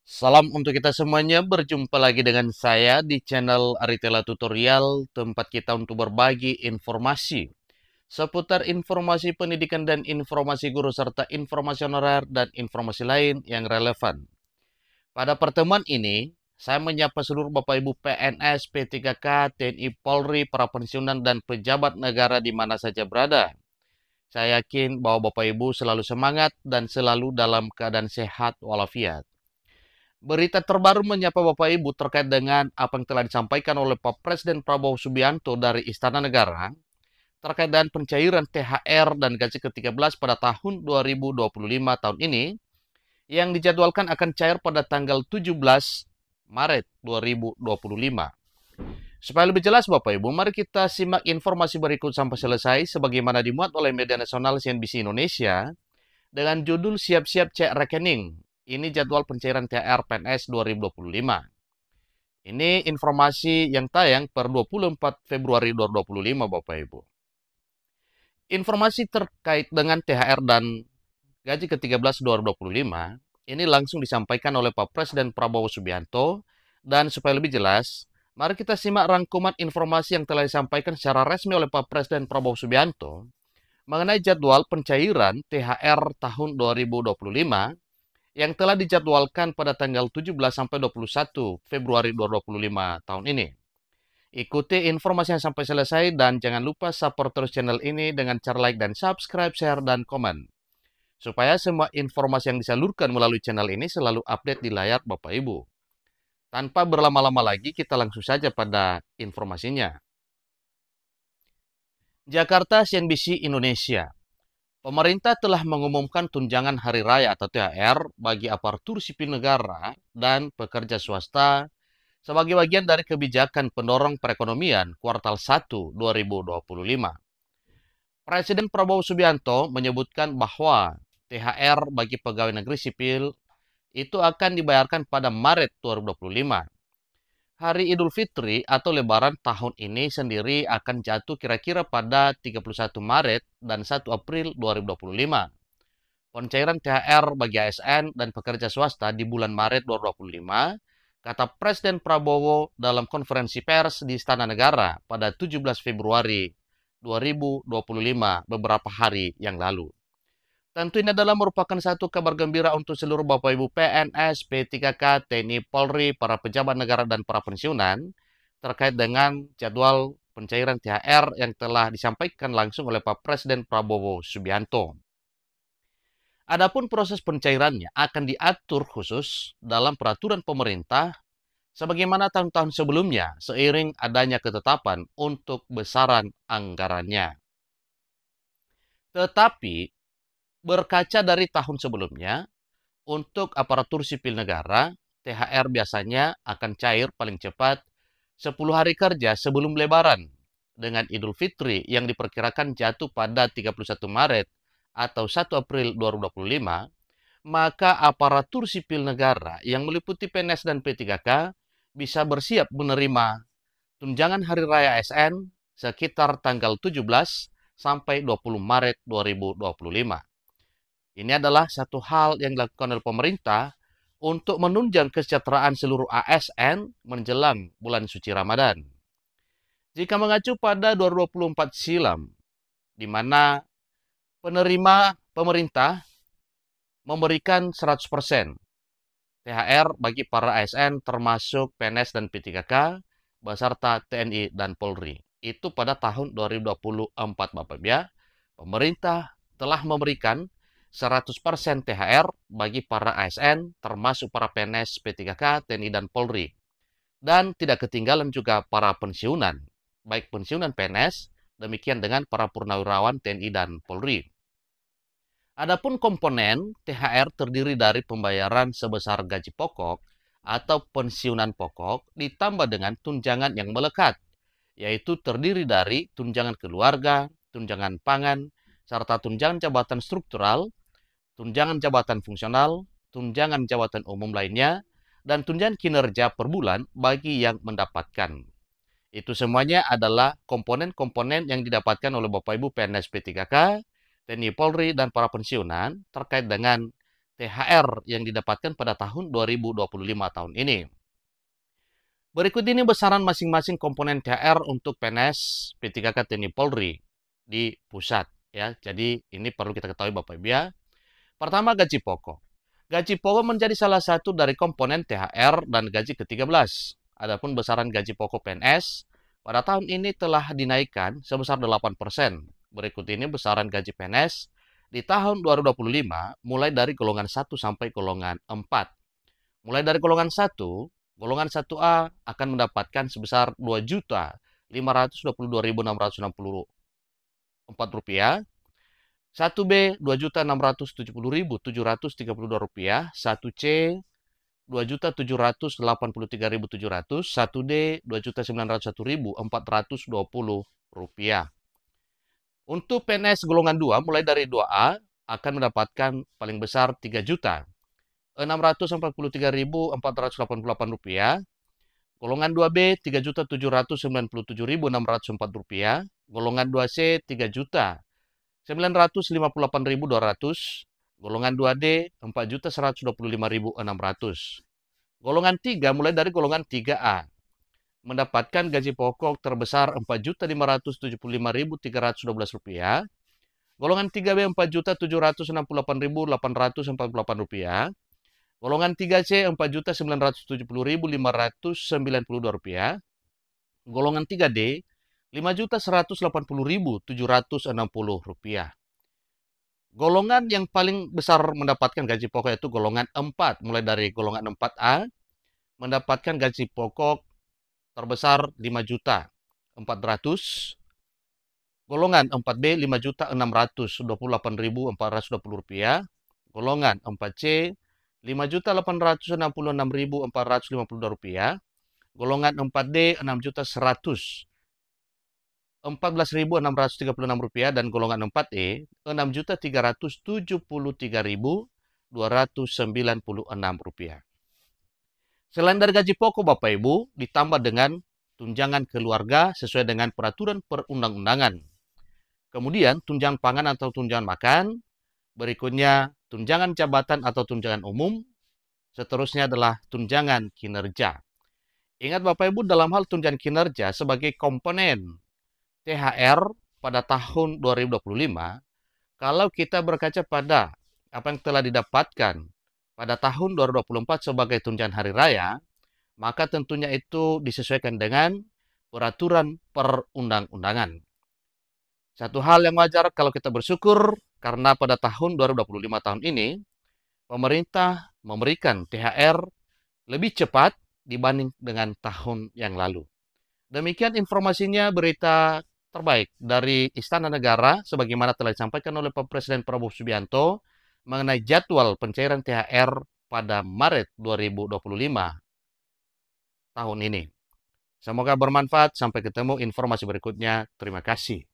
Salam untuk kita semuanya, berjumpa lagi dengan saya di channel Aritela Tutorial, tempat kita untuk berbagi informasi seputar informasi pendidikan dan informasi guru serta informasi honorer dan informasi lain yang relevan. Pada pertemuan ini, saya menyapa seluruh Bapak Ibu PNS, P3K, TNI, Polri, para pensiunan dan pejabat negara di mana saja berada. Saya yakin bahwa Bapak Ibu selalu semangat dan selalu dalam keadaan sehat walafiat. Berita terbaru menyapa Bapak Ibu terkait dengan apa yang telah disampaikan oleh Pak Presiden Prabowo Subianto dari Istana Negara terkait dengan pencairan THR dan gaji ke-13 pada tahun 2025 tahun ini yang dijadwalkan akan cair pada tanggal 17 Maret 2025. Supaya lebih jelas Bapak Ibu, mari kita simak informasi berikut sampai selesai sebagaimana dimuat oleh media nasional CNBC Indonesia dengan judul Siap-siap Cek Rekening. Ini jadwal pencairan THR PNS 2025. Ini informasi yang tayang per 24 Februari 2025, Bapak Ibu. Informasi terkait dengan THR dan gaji ke-13 2025 ini langsung disampaikan oleh Pak Presiden Prabowo Subianto, dan supaya lebih jelas, mari kita simak rangkuman informasi yang telah disampaikan secara resmi oleh Pak Presiden Prabowo Subianto mengenai jadwal pencairan THR tahun 2025 yang telah dijadwalkan pada tanggal 17 sampai 21 Februari 2025 tahun ini. Ikuti informasi yang sampai selesai dan jangan lupa support terus channel ini dengan cara like dan subscribe, share, dan komen. Supaya semua informasi yang disalurkan melalui channel ini selalu update di layar Bapak Ibu. Tanpa berlama-lama lagi, kita langsung saja pada informasinya. Jakarta, CNBC Indonesia. Pemerintah telah mengumumkan tunjangan hari raya atau THR bagi aparatur sipil negara dan pekerja swasta sebagai bagian dari kebijakan pendorong perekonomian kuartal 1 2025. Presiden Prabowo Subianto menyebutkan bahwa THR bagi pegawai negeri sipil itu akan dibayarkan pada Maret 2025. Hari Idul Fitri atau Lebaran tahun ini sendiri akan jatuh kira-kira pada 31 Maret dan 1 April 2025. Pencairan THR bagi ASN dan pekerja swasta di bulan Maret 2025, kata Presiden Prabowo dalam konferensi pers di Istana Negara pada 17 Februari 2025 beberapa hari yang lalu. Tentu ini adalah merupakan satu kabar gembira untuk seluruh Bapak Ibu PNS, P3K, TNI, Polri, para pejabat negara dan para pensiunan terkait dengan jadwal pencairan THR yang telah disampaikan langsung oleh Pak Presiden Prabowo Subianto. Adapun proses pencairannya akan diatur khusus dalam peraturan pemerintah sebagaimana tahun-tahun sebelumnya seiring adanya ketetapan untuk besaran anggarannya. Tetapi berkaca dari tahun sebelumnya, untuk aparatur sipil negara, THR biasanya akan cair paling cepat 10 hari kerja sebelum Lebaran dengan Idul Fitri yang diperkirakan jatuh pada 31 Maret atau 1 April 2025, maka aparatur sipil negara yang meliputi PNS dan P3K bisa bersiap menerima tunjangan Hari Raya ASN sekitar tanggal 17 sampai 20 Maret 2025. Ini adalah satu hal yang dilakukan oleh pemerintah untuk menunjang kesejahteraan seluruh ASN menjelang bulan suci Ramadan. Jika mengacu pada 2024 silam, di mana penerima pemerintah memberikan 100% THR bagi para ASN termasuk PNS dan P3K beserta TNI dan Polri. Itu pada tahun 2024 Bapak ya. Pemerintah telah memberikan 100% THR bagi para ASN termasuk para PNS, P3K, TNI dan Polri. Dan tidak ketinggalan juga para pensiunan, baik pensiunan PNS, demikian dengan para purnawirawan TNI dan Polri. Adapun komponen THR terdiri dari pembayaran sebesar gaji pokok atau pensiunan pokok ditambah dengan tunjangan yang melekat, yaitu terdiri dari tunjangan keluarga, tunjangan pangan, serta tunjangan jabatan struktural, tunjangan jabatan fungsional, tunjangan jabatan umum lainnya, dan tunjangan kinerja per bulan bagi yang mendapatkan. Itu semuanya adalah komponen-komponen yang didapatkan oleh Bapak Ibu PNS P3K, TNI Polri, dan para pensiunan terkait dengan THR yang didapatkan pada tahun 2025 tahun ini. Berikut ini besaran masing-masing komponen THR untuk PNS, P3K TNI Polri di pusat. Ya, jadi ini perlu kita ketahui Bapak Ibu ya. Pertama, gaji pokok. Gaji pokok menjadi salah satu dari komponen THR dan gaji ke-13. Adapun besaran gaji pokok PNS pada tahun ini telah dinaikkan sebesar 8%. Berikut ini besaran gaji PNS di tahun 2025 mulai dari golongan 1 sampai golongan 4. Mulai dari golongan 1, golongan 1A akan mendapatkan sebesar Rp2.522.664. 1B Rp2.670.732, 1C Rp2.783.700, 1D Rp2.901.420. Untuk PNS golongan 2 mulai dari 2A akan mendapatkan paling besar Rp3.643.488, golongan 2B Rp3.797.604, golongan 2C Rp3.958.200, golongan 2D Rp4.125.600. Golongan 3 mulai dari golongan 3A mendapatkan gaji pokok terbesar Rp4.575.312, golongan 3B Rp4.768.848, golongan 3C Rp4.970.592, golongan 3D Rp5.180.760. Golongan yang paling besar mendapatkan gaji pokok yaitu golongan 4, mulai dari golongan 4A mendapatkan gaji pokok terbesar Rp5.400.000, golongan 4B Rp5.628.420, golongan 4C Rp5.866.452, golongan 4D Rp14.636 dan golongan 4E Rp6.373.296. Selain dari gaji pokok Bapak Ibu, ditambah dengan tunjangan keluarga sesuai dengan peraturan perundang-undangan. Kemudian tunjangan pangan atau tunjangan makan, berikutnya tunjangan jabatan atau tunjangan umum, seterusnya adalah tunjangan kinerja. Ingat Bapak Ibu, dalam hal tunjangan kinerja sebagai komponen THR pada tahun 2025, kalau kita berkaca pada apa yang telah didapatkan pada tahun 2024 sebagai tunjangan hari raya, maka tentunya itu disesuaikan dengan peraturan perundang-undangan. Satu hal yang wajar kalau kita bersyukur karena pada tahun 2025 tahun ini, pemerintah memberikan THR lebih cepat dibanding dengan tahun yang lalu. Demikian informasinya, berita terbaik dari Istana Negara sebagaimana telah disampaikan oleh Pak Presiden Prabowo Subianto mengenai jadwal pencairan THR pada Maret 2025 tahun ini. Semoga bermanfaat. Sampai ketemu informasi berikutnya. Terima kasih.